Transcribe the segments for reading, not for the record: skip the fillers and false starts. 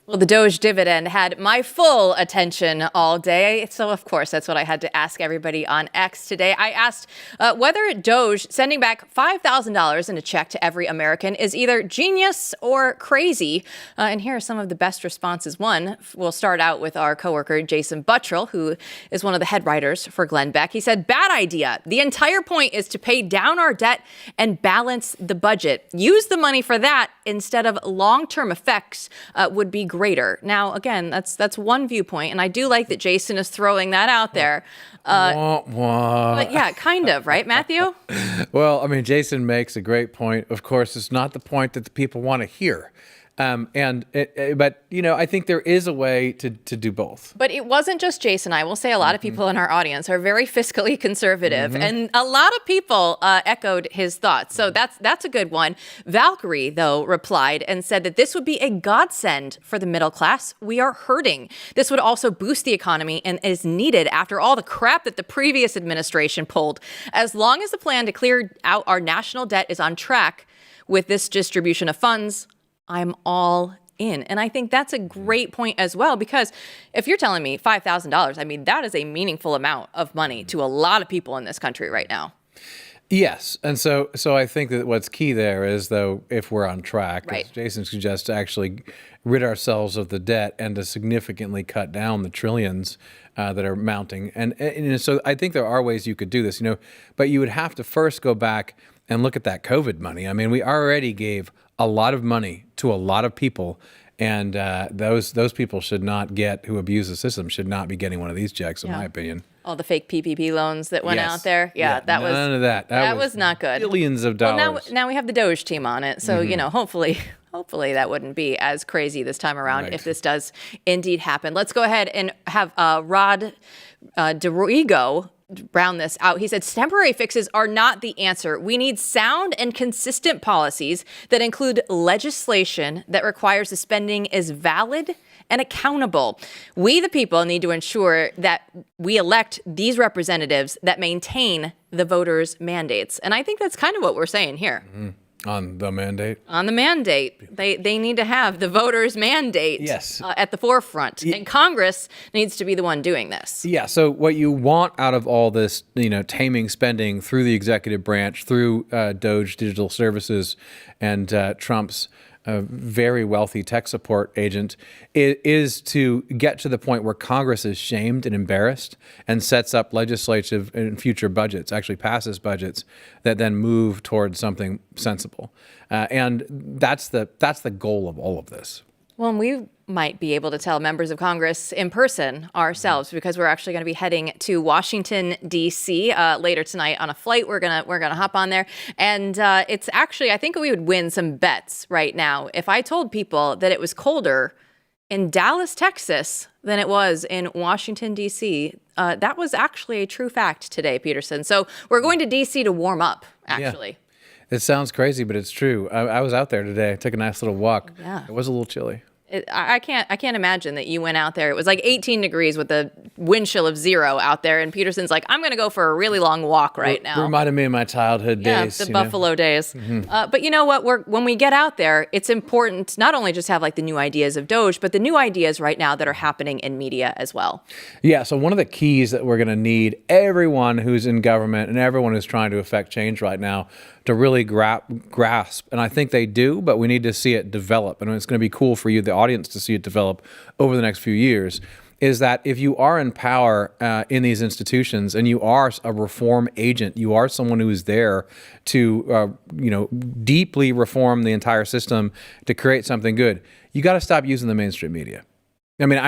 Well, the DOGE dividend had my full attention all day. So, of course, that's what I had to ask everybody on X today. I asked whether DOGE sending back $5,000 in a check to every American is either genius or crazy. And here are some of the best responses. One, we'll start out with our coworker, Jason Buttrill, who is one of the head writers for Glenn Beck. He said, bad idea. The entire point is to pay down our debt and balance the budget. Use the money for that instead of long-term effects would be greater. Now, again, that's one viewpoint, and I do like that Jason is throwing that out there. But yeah, kind of, right, Matthew? Well, I mean, Jason makes a great point. Of course, it's not the point that the people want to hear. But, you know, I think there is a way to do both. But it wasn't just Jason. I will say a lot of people in our audience are very fiscally conservative, and a lot of people echoed his thoughts. So that's a good one. Valkyrie, though, replied and said that this would be a godsend for the middle class. We are hurting. This would also boost the economy and is needed after all the crap that the previous administration pulled. As long as the plan to clear out our national debt is on track with this distribution of funds, I'm all in. And I think that's a great point as well, because if you're telling me $5,000, I mean, that is a meaningful amount of money to a lot of people in this country right now. Yes. And so I think that what's key there is, though, if we're on track, right, as Jason suggests, to actually rid ourselves of the debt and to significantly cut down the trillions that are mounting. And so I think there are ways you could do this, you know, but you would have to first go back and look at that COVID money. I mean, we already gave a lot of money to a lot of people, and those people should not get, who abuse the system, should not be getting one of these checks, in my opinion. All the fake PPP loans that went out there. That none was none of that. That was not good. Billions of dollars. Well, now we have the DOGE team on it, so you know, hopefully that wouldn't be as crazy this time around if this does indeed happen. Let's go ahead and have Rod DeRigo round this out. He said, temporary fixes are not the answer. We need sound and consistent policies that include legislation that requires the spending is valid and accountable. We, the people, need to ensure that we elect these representatives that maintain the voters' mandates. And I think that's kind of what we're saying here. On the mandate? On the mandate. They need to have the voters' mandate at the forefront. And Congress needs to be the one doing this. Yeah, so what you want out of all this, you know, taming spending through the executive branch, through DOGE Digital Services and Trump's very wealthy tech support agent, is to get to the point where Congress is shamed and embarrassed and sets up legislative and future budgets, actually passes budgets that then move towards something sensible. And that's the goal of all of this. Well, and we might be able to tell members of Congress in person ourselves, because we're actually going to be heading to Washington, D.C. Later tonight on a flight. We're gonna hop on there, and it's actually, I think we would win some bets right now if I told people that it was colder in Dallas, Texas than it was in Washington, D.C. That was actually a true fact today, Peterson. So we're going to D.C. to warm up, actually. Yeah. It sounds crazy, but it's true. I was out there today. I took a nice little walk. Yeah. It was a little chilly. I can't imagine that you went out there. It was like 18 degrees with a wind chill of 0 out there. And Peterson's like, I'm going to go for a really long walk right now. Reminded me of my childhood days. Yeah, the Buffalo days. But you know what? When we get out there, it's important not only just have like the new ideas of DOGE, but the new ideas right now that are happening in media as well. Yeah. So one of the keys that we're going to need everyone who's in government and everyone who's trying to affect change right now to really grasp, and I think they do, but we need to see it develop, and it's going to be cool for you, the audience, to see it develop over the next few years, is that if you are in power in these institutions and you are a reform agent, you are someone who is there to deeply reform the entire system to create something good, you got to stop using the mainstream media. I mean,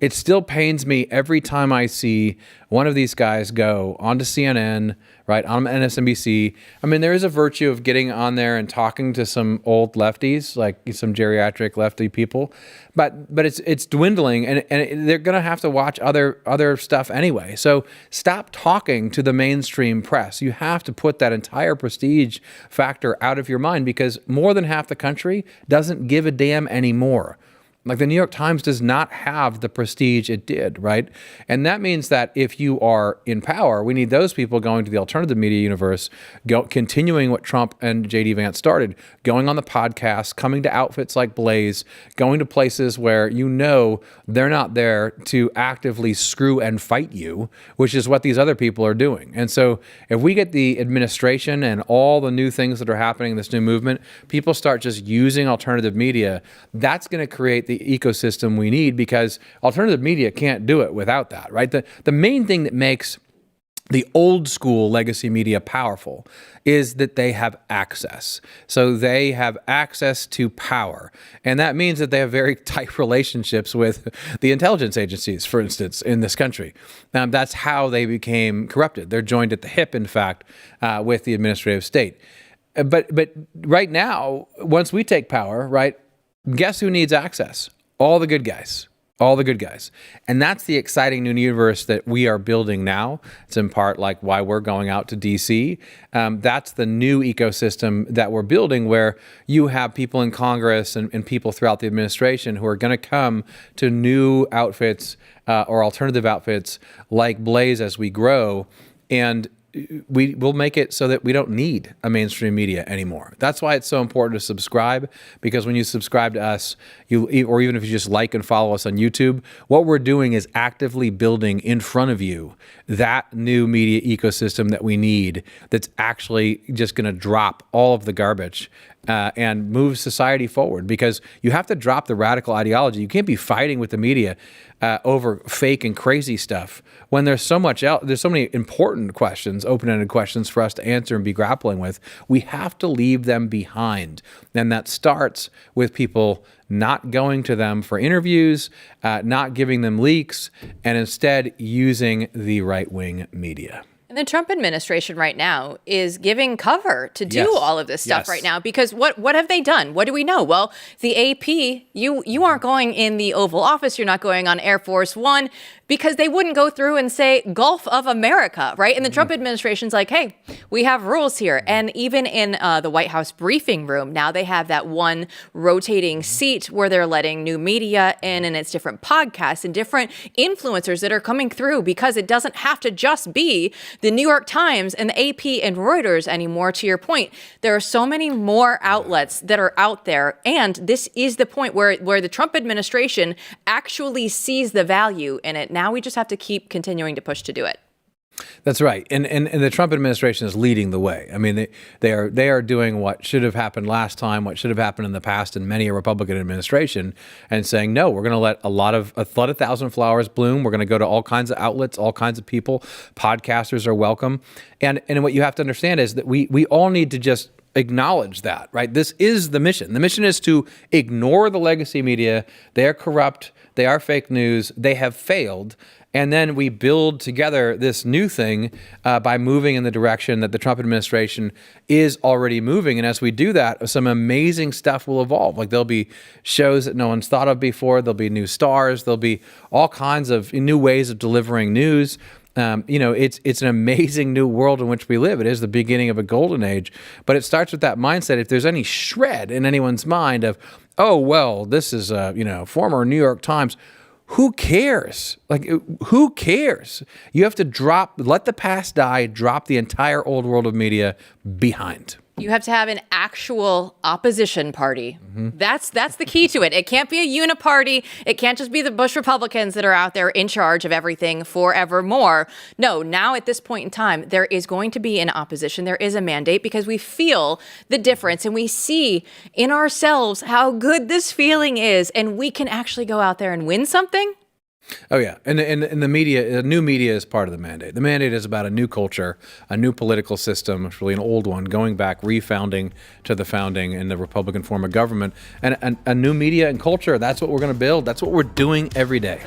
it still pains me every time I see one of these guys go onto CNN, right, on MSNBC. I mean, there is a virtue of getting on there and talking to some old lefties, like some geriatric lefty people, but it's dwindling, and they're going to have to watch other stuff anyway. So stop talking to the mainstream press. You have to put that entire prestige factor out of your mind, because more than half the country doesn't give a damn anymore. Like the New York Times does not have the prestige it did, right? And that means that if you are in power, we need those people going to the alternative media universe, continuing what Trump and JD Vance started, going on the podcast, coming to outfits like Blaze, going to places where you know they're not there to actively screw and fight you, which is what these other people are doing. And so if we get the administration and all the new things that are happening in this new movement, people start just using alternative media, that's going to create the ecosystem we need, because alternative media can't do it without that, right? The main thing that makes the old school legacy media powerful is that they have access. So they have access to power. And that means that they have very tight relationships with the intelligence agencies, for instance, in this country. That's how they became corrupted. They're joined at the hip, in fact, with the administrative state. But right now, once we take power, right, guess who needs access? All the good guys. All the good guys. And that's the exciting new universe that we are building now. It's in part like why we're going out to DC. That's the new ecosystem that we're building, where you have people in Congress and people throughout the administration who are going to come to new outfits or alternative outfits like Blaze as we grow. And we will make it so that we don't need a mainstream media anymore. That's why it's so important to subscribe, because when you subscribe to us, or even if you just like and follow us on YouTube, what we're doing is actively building in front of you that new media ecosystem that we need, that's actually just going to drop all of the garbage and move society forward. Because you have to drop the radical ideology. You can't be fighting with the media over fake and crazy stuff when there's so much else. There's so many important questions, open-ended questions for us to answer and be grappling with. We have to leave them behind. And that starts with people not going to them for interviews, not giving them leaks, and instead using the right-wing media. And the Trump administration right now is giving cover to do all of this stuff right now, because what have they done? What do we know? Well, the AP, you aren't going in the Oval Office, you're not going on Air Force One, because they wouldn't go through and say Gulf of America, right? And the Trump administration's like, hey, we have rules here. And even in the White House briefing room, now they have that one rotating seat where they're letting new media in, and it's different podcasts and different influencers that are coming through, because it doesn't have to just be the New York Times and the AP and Reuters anymore. To your point, there are so many more outlets that are out there. And this is the point where the Trump administration actually sees the value in it. Now we just have to keep continuing to push to do it. That's right. And the Trump administration is leading the way. I mean, they are doing what should have happened last time, what should have happened in the past in many a Republican administration, and saying, no, we're going to let a flood of thousand flowers bloom. We're going to go to all kinds of outlets, all kinds of people. Podcasters are welcome. And what you have to understand is that we all need to just acknowledge that, right? This is the mission. The mission is to ignore the legacy media. They are corrupt. They are fake news. They have failed. And then we build together this new thing by moving in the direction that the Trump administration is already moving. And as we do that, some amazing stuff will evolve. Like there'll be shows that no one's thought of before. There'll be new stars. There'll be all kinds of new ways of delivering news. It's an amazing new world in which we live. It is the beginning of a golden age, but it starts with that mindset. If there's any shred in anyone's mind of, oh, well, this is former New York Times, who cares? Like, who cares? You have to let the past die, drop the entire old world of media behind. You have to have an actual opposition party. That's the key to it. It can't be a uniparty. It can't just be the Bush Republicans that are out there in charge of everything forevermore. No, now at this point in time, there is going to be an opposition. There is a mandate, because we feel the difference and we see in ourselves how good this feeling is, and we can actually go out there and win something. Oh, yeah. And the media, the new media is part of the mandate. The mandate is about a new culture, a new political system. It's really an old one, going back, refounding to the founding in the Republican form of government. And a new media and culture, that's what we're going to build. That's what we're doing every day.